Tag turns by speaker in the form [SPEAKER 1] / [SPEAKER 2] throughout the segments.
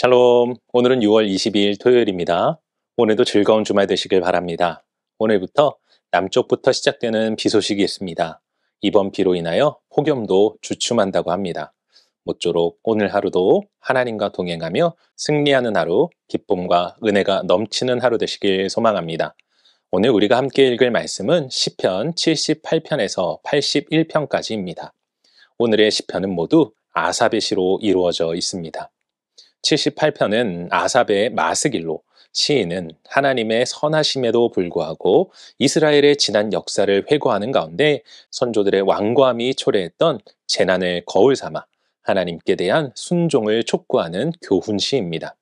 [SPEAKER 1] 샬롬, 오늘은 6월 22일 토요일입니다. 오늘도 즐거운 주말 되시길 바랍니다. 오늘부터 남쪽부터 시작되는 비 소식이 있습니다. 이번 비로 인하여 폭염도 주춤한다고 합니다. 모쪼록 오늘 하루도 하나님과 동행하며 승리하는 하루, 기쁨과 은혜가 넘치는 하루 되시길 소망합니다. 오늘 우리가 함께 읽을 말씀은 시편 78편에서 81편까지입니다. 오늘의 시편은 모두 아삽의 시로 이루어져 있습니다. 78편은 아삽의 마스길로, 시인은 하나님의 선하심에도 불구하고 이스라엘의 지난 역사를 회고하는 가운데 선조들의 완고함이 초래했던 재난을 거울 삼아 하나님께 대한 순종을 촉구하는 교훈시입니다.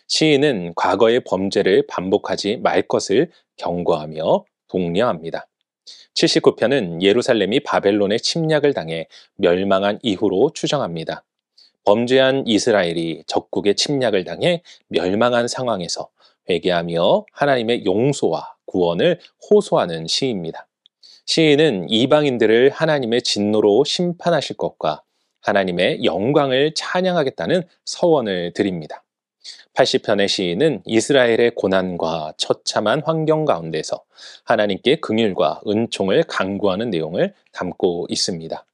[SPEAKER 1] 시인은 과거의 범죄를 반복하지 말 것을 경고하며 독려합니다. 79편은 예루살렘이 바벨론의 침략을 당해 멸망한 이후로 추정합니다. 범죄한 이스라엘이 적국의 침략을 당해 멸망한 상황에서 회개하며 하나님의 용서와 구원을 호소하는 시입니다. 시인은 이방인들을 하나님의 진노로 심판하실 것과 하나님의 영광을 찬양하겠다는 서원을 드립니다. 80편의 시인은 이스라엘의 고난과 처참한 환경 가운데서 하나님께 긍휼과 은총을 간구하는 내용을 담고 있습니다.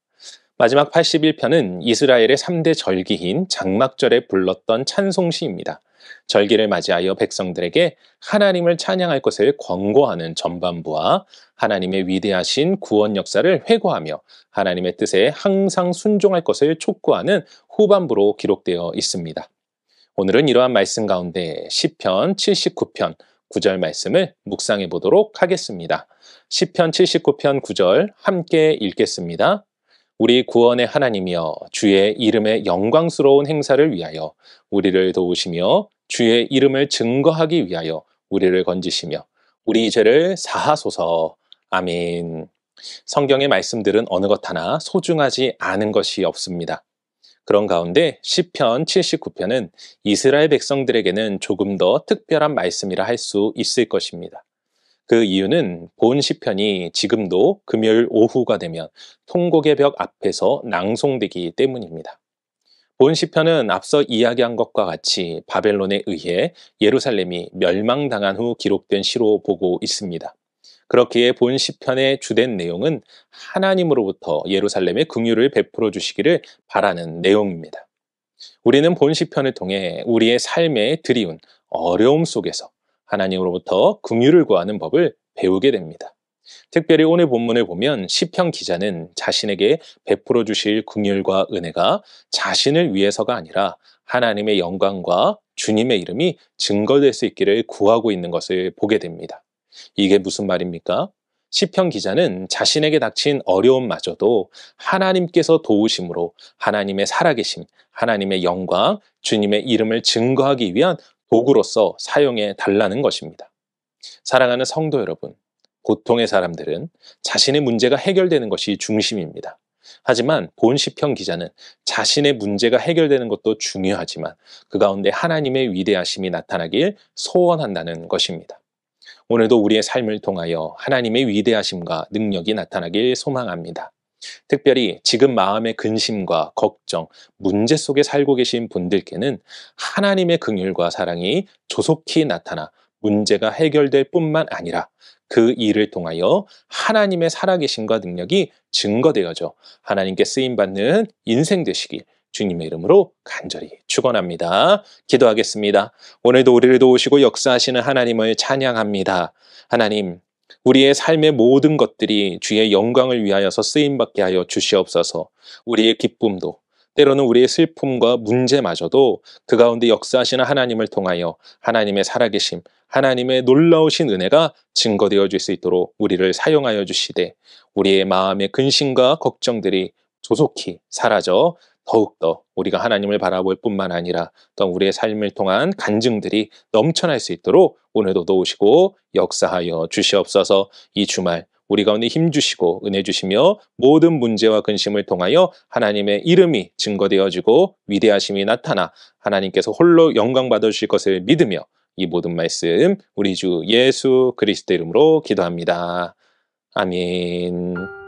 [SPEAKER 1] 마지막 81편은 이스라엘의 3대 절기인 장막절에 불렀던 찬송시입니다. 절기를 맞이하여 백성들에게 하나님을 찬양할 것을 권고하는 전반부와 하나님의 위대하신 구원 역사를 회고하며 하나님의 뜻에 항상 순종할 것을 촉구하는 후반부로 기록되어 있습니다. 오늘은 이러한 말씀 가운데 시편 79편 9절 말씀을 묵상해 보도록 하겠습니다. 시편 79편 9절 함께 읽겠습니다. 우리 구원의 하나님이여 주의 이름의 영광스러운 행사를 위하여 우리를 도우시며 주의 이름을 증거하기 위하여 우리를 건지시며 우리 죄를 사하소서. 아멘. 성경의 말씀들은 어느 것 하나 소중하지 않은 것이 없습니다. 그런 가운데 시편 79편은 이스라엘 백성들에게는 조금 더 특별한 말씀이라 할 수 있을 것입니다. 그 이유는 본 시편이 지금도 금요일 오후가 되면 통곡의 벽 앞에서 낭송되기 때문입니다. 본 시편은 앞서 이야기한 것과 같이 바벨론에 의해 예루살렘이 멸망당한 후 기록된 시로 보고 있습니다. 그렇기에 본 시편의 주된 내용은 하나님으로부터 예루살렘에 긍휼을 베풀어 주시기를 바라는 내용입니다. 우리는 본 시편을 통해 우리의 삶에 드리운 어려움 속에서 하나님으로부터 긍휼을 구하는 법을 배우게 됩니다. 특별히 오늘 본문을 보면 시편 기자는 자신에게 베풀어 주실 긍휼과 은혜가 자신을 위해서가 아니라 하나님의 영광과 주님의 이름이 증거될 수 있기를 구하고 있는 것을 보게 됩니다. 이게 무슨 말입니까? 시편 기자는 자신에게 닥친 어려움마저도 하나님께서 도우심으로 하나님의 살아계심, 하나님의 영광, 주님의 이름을 증거하기 위한 도구로서 사용해 달라는 것입니다. 사랑하는 성도 여러분, 보통의 사람들은 자신의 문제가 해결되는 것이 중심입니다. 하지만 본 시편 기자는 자신의 문제가 해결되는 것도 중요하지만 그 가운데 하나님의 위대하심이 나타나길 소원한다는 것입니다. 오늘도 우리의 삶을 통하여 하나님의 위대하심과 능력이 나타나길 소망합니다. 특별히 지금 마음의 근심과 걱정, 문제 속에 살고 계신 분들께는 하나님의 긍휼과 사랑이 조속히 나타나 문제가 해결될 뿐만 아니라 그 일을 통하여 하나님의 살아계심과 능력이 증거되어져 하나님께 쓰임받는 인생 되시길 주님의 이름으로 간절히 축원합니다. 기도하겠습니다. 오늘도 우리를 도우시고 역사하시는 하나님을 찬양합니다. 하나님, 우리의 삶의 모든 것들이 주의 영광을 위하여서 쓰임받게 하여 주시옵소서. 우리의 기쁨도 때로는 우리의 슬픔과 문제마저도 그 가운데 역사하시는 하나님을 통하여 하나님의 살아계심, 하나님의 놀라우신 은혜가 증거되어 줄 수 있도록 우리를 사용하여 주시되 우리의 마음의 근심과 걱정들이 조속히 사라져 더욱더 우리가 하나님을 바라볼 뿐만 아니라 또 우리의 삶을 통한 간증들이 넘쳐날 수 있도록 오늘도 도우시고 역사하여 주시옵소서. 이 주말 우리 가운데 힘주시고 은혜 주시며 모든 문제와 근심을 통하여 하나님의 이름이 증거되어지고 위대하심이 나타나 하나님께서 홀로 영광 받으실 것을 믿으며 이 모든 말씀 우리 주 예수 그리스도 이름으로 기도합니다. 아멘.